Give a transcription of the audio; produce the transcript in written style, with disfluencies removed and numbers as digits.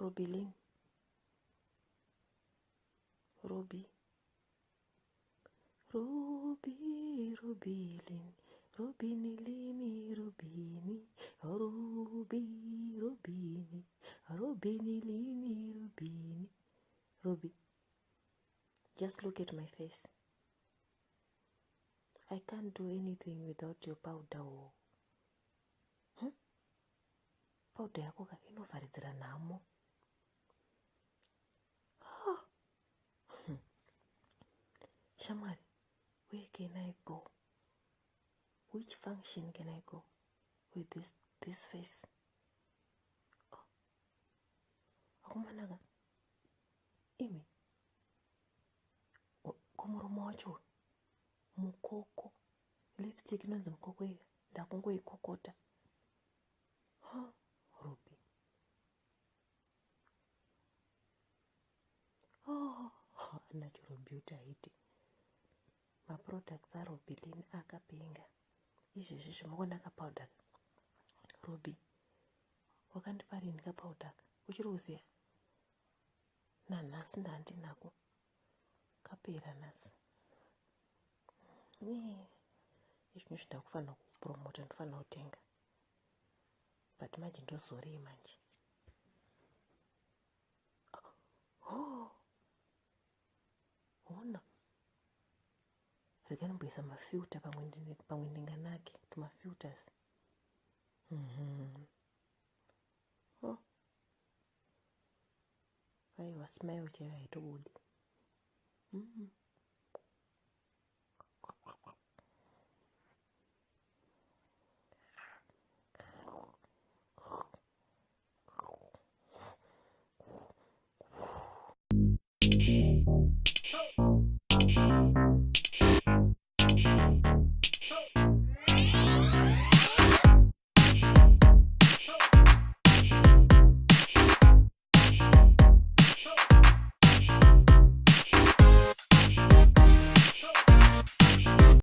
Rubilin. Ruby. Ruby, Rubilin. Rubinilini, Rubini. Ruby, Rubini. Rubinilini, Rubini. Ruby. Just look at my face. I can't do anything without your powder. Powder yako inovharidzira nhamo. Shamwari, where can I go? Which function can I go with this face? Akumanaka. Imi. Kumuromo wacho. Mukoko. Lipstick inonzi mukoko iyo. Ndakungoikokota. Ruby. Natural beauty haiti. My products are Rubilin akapenga. Izvezvi zvimokona kapowder. Ruby. Wakandipa rini kapowder? Uchiri kuziya? Nanhasi ndandinako. Kapera nhasi. Izvi ndakufanira kupromota, ndofanira kutenga. But manje ndozorei manje. Ona. Rikanomboisa mafilter pamwe ndinganake. Tumafilters. Aiwa, smile chaiyo haitobudi.